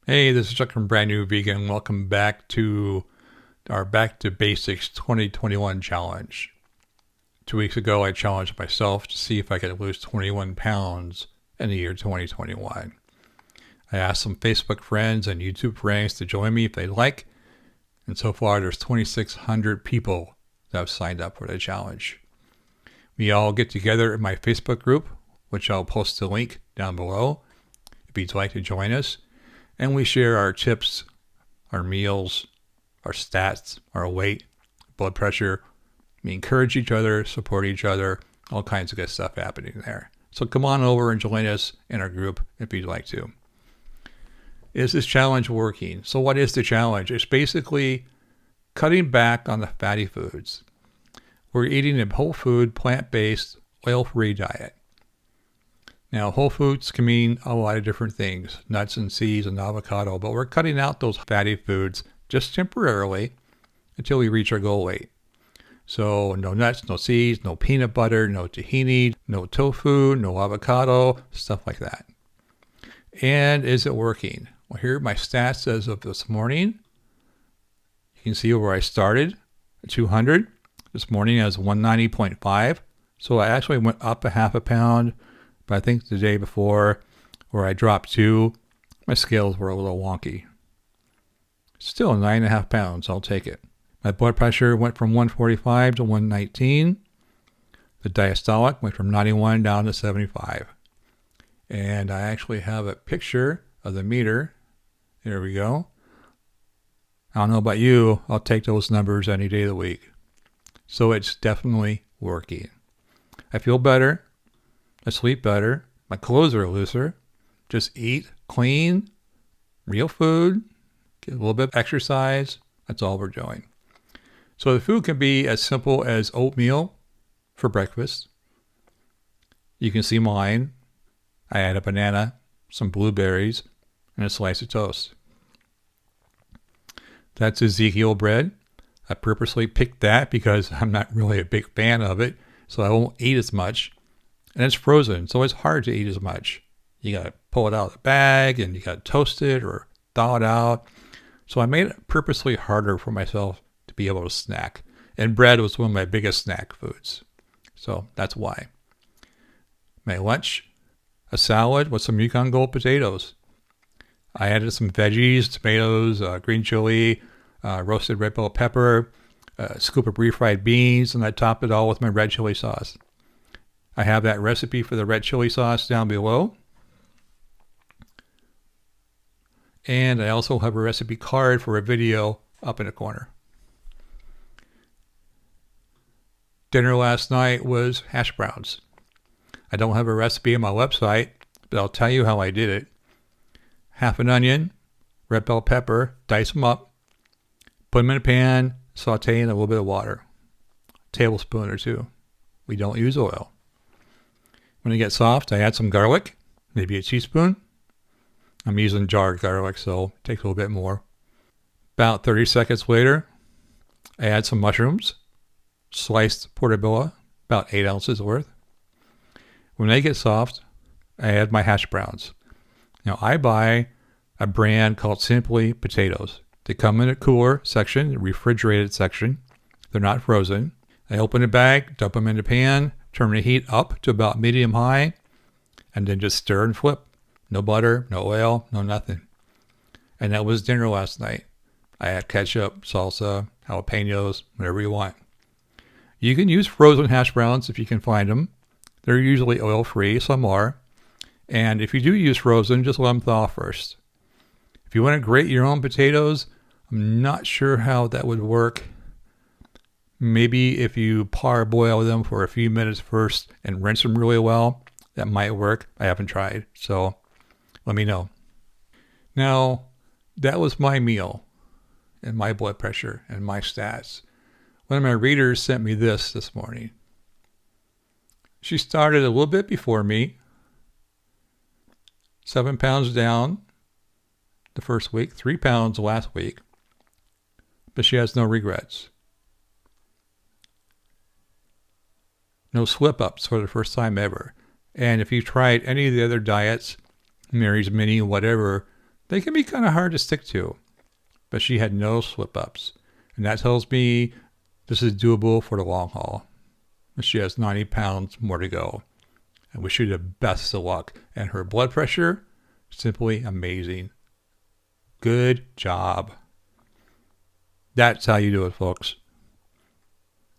Hey, this is Chuck from Brand New Vegan. Welcome back to our Back to Basics 2021 challenge. 2 weeks ago, I challenged myself to see if I could lose 21 pounds in the year 2021. I asked some Facebook friends and YouTube friends to join me if they'd like, and so far there's 2,600 people that have signed up for the challenge. We all get together in my Facebook group, which I'll post the link down below if you'd like to join us. And we share our tips, our meals, our stats, our weight, blood pressure. We encourage each other, support each other, all kinds of good stuff happening there. So come on over and join us in our group if you'd like to. Is this challenge working? So what is the challenge? It's basically cutting back on the fatty foods. We're eating a whole food, plant-based, oil-free diet. Now, whole foods can mean a lot of different things, nuts and seeds and avocado, but we're cutting out those fatty foods just temporarily until we reach our goal weight. So no nuts, no seeds, no peanut butter, no tahini, no tofu, no avocado, stuff like that. And is it working? Well, here are my stats as of this morning. You can see where I started at 200. This morning I was 190.5. So I actually went up a half a pound. But I think the day before, where I dropped 2, my scales were a little wonky. Still 9.5 pounds, I'll take it. My blood pressure went from 145 to 119. The diastolic went from 91 down to 75. And I actually have a picture of the meter. There we go. I don't know about you, I'll take those numbers any day of the week. So it's definitely working. I feel better. I sleep better. My clothes are looser. Just eat clean, real food, get a little bit of exercise. That's all we're doing. So the food can be as simple as oatmeal for breakfast. You can see mine. I add a banana, some blueberries, and a slice of toast. That's Ezekiel bread. I purposely picked that because I'm not really a big fan of it, so I won't eat as much. And it's frozen, so it's hard to eat as much. You got to pull it out of the bag, and you got to toast it or thaw it out. So I made it purposely harder for myself to be able to snack. And bread was one of my biggest snack foods. So that's why. My lunch, a salad with some Yukon Gold potatoes. I added some veggies, tomatoes, green chili, roasted red bell pepper, a scoop of refried beans, and I topped it all with my red chili sauce. I have that recipe for the red chili sauce down below. And I also have a recipe card for a video up in the corner. Dinner last night was hash browns. I don't have a recipe on my website, but I'll tell you how I did it. Half an onion, red bell pepper, dice them up, put them in a pan, saute in a little bit of water. A tablespoon or 2. We don't use oil. When they get soft, I add some garlic, maybe a teaspoon. I'm using jarred garlic, so it takes a little bit more. About 30 seconds later, I add some mushrooms, sliced portobello, about 8 ounces worth. When they get soft, I add my hash browns. Now, I buy a brand called Simply Potatoes. They come in a cooler section, a refrigerated section. They're not frozen. I open the bag, dump them in the pan, turn the heat up to about medium high, and then just stir and flip. No butter, no oil, no nothing. And that was dinner last night. I had ketchup, salsa, jalapenos, whatever you want. You can use frozen hash browns if you can find them. They're usually oil-free, some are. And if you do use frozen, just let them thaw first. If you want to grate your own potatoes, I'm not sure how that would work. Maybe if you parboil them for a few minutes first and rinse them really well, that might work. I haven't tried, so let me know. Now, that was my meal and my blood pressure and my stats. One of my readers sent me this morning. She started a little bit before me, 7 pounds down the first week, 3 pounds last week, but she has no regrets. No slip-ups for the first time ever. And if you tried any of the other diets, Mary's Mini, whatever, they can be kind of hard to stick to, but she had no slip-ups. And that tells me this is doable for the long haul. She has 90 pounds more to go. I wish you the best of luck. And her blood pressure, simply amazing. Good job. That's how you do it, folks.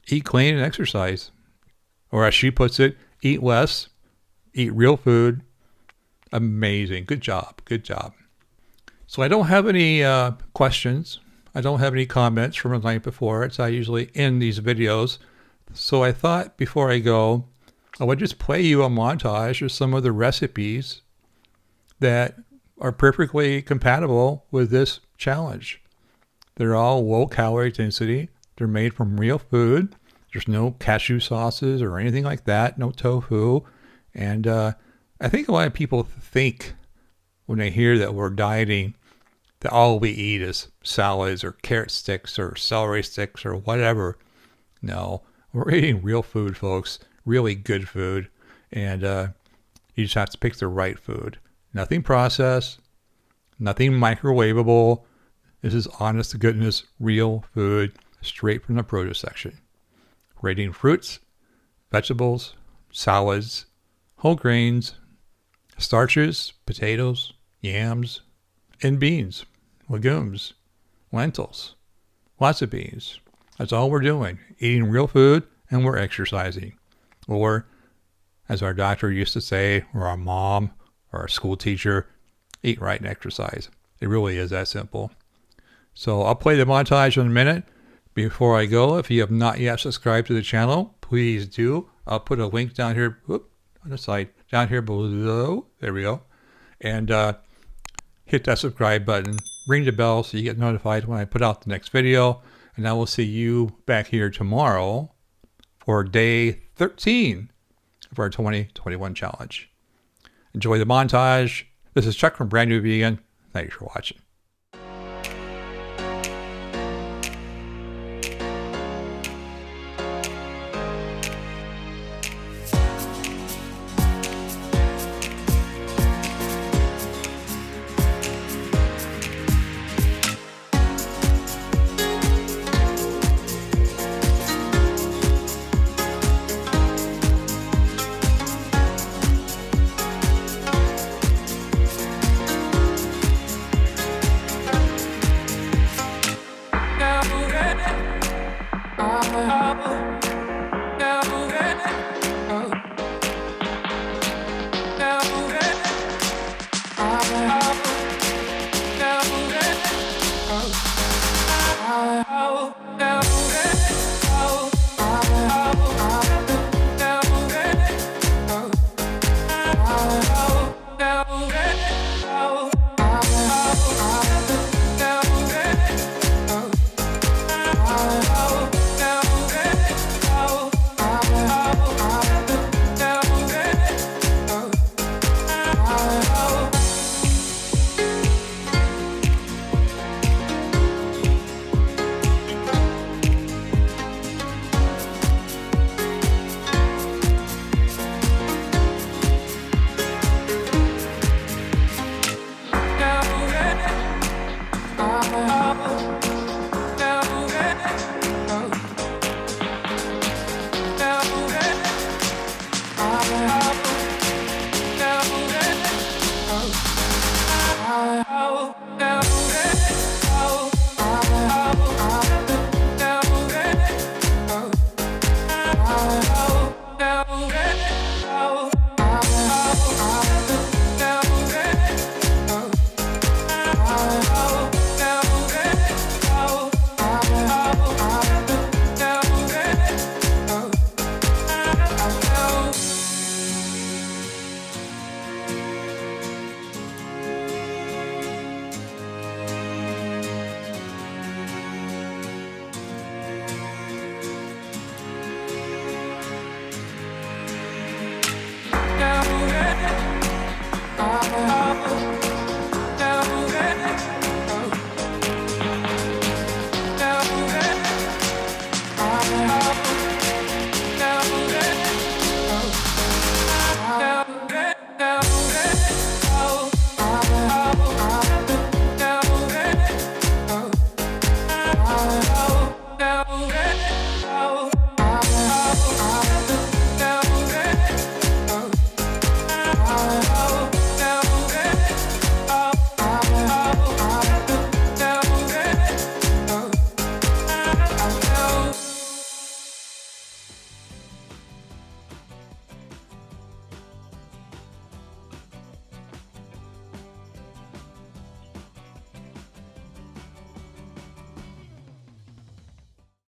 Eat clean and exercise. Or as she puts it, eat less, eat real food. Amazing. Good job. Good job. So I don't have any questions. I don't have any comments from the night before. It's how I usually end these videos. So I thought before I go, I would just play you a montage of some of the recipes that are perfectly compatible with this challenge. They're all low calorie density. They're made from real food. There's no cashew sauces or anything like that. No tofu. And I think a lot of people think when they hear that we're dieting that all we eat is salads or carrot sticks or celery sticks or whatever. No, we're eating real food, folks. Really good food. And you just have to pick the right food. Nothing processed. Nothing microwavable. This is honest to goodness, real food straight from the produce section. We're eating fruits, vegetables, salads, whole grains, starches, potatoes, yams, and beans, legumes, lentils, lots of beans. That's all we're doing. Eating real food, and we're exercising. Or, as our doctor used to say, or our mom, or our school teacher, eat right and exercise. It really is that simple. So I'll play the montage in a minute. Before I go, if you have not yet subscribed to the channel, please do. I'll put a link down here, on the side, down here below. There we go. And hit that subscribe button. Ring the bell so you get notified when I put out the next video. And I will see you back here tomorrow for day 13 of our 2021 challenge. Enjoy the montage. This is Chuck from Brand New Vegan. Thanks for watching.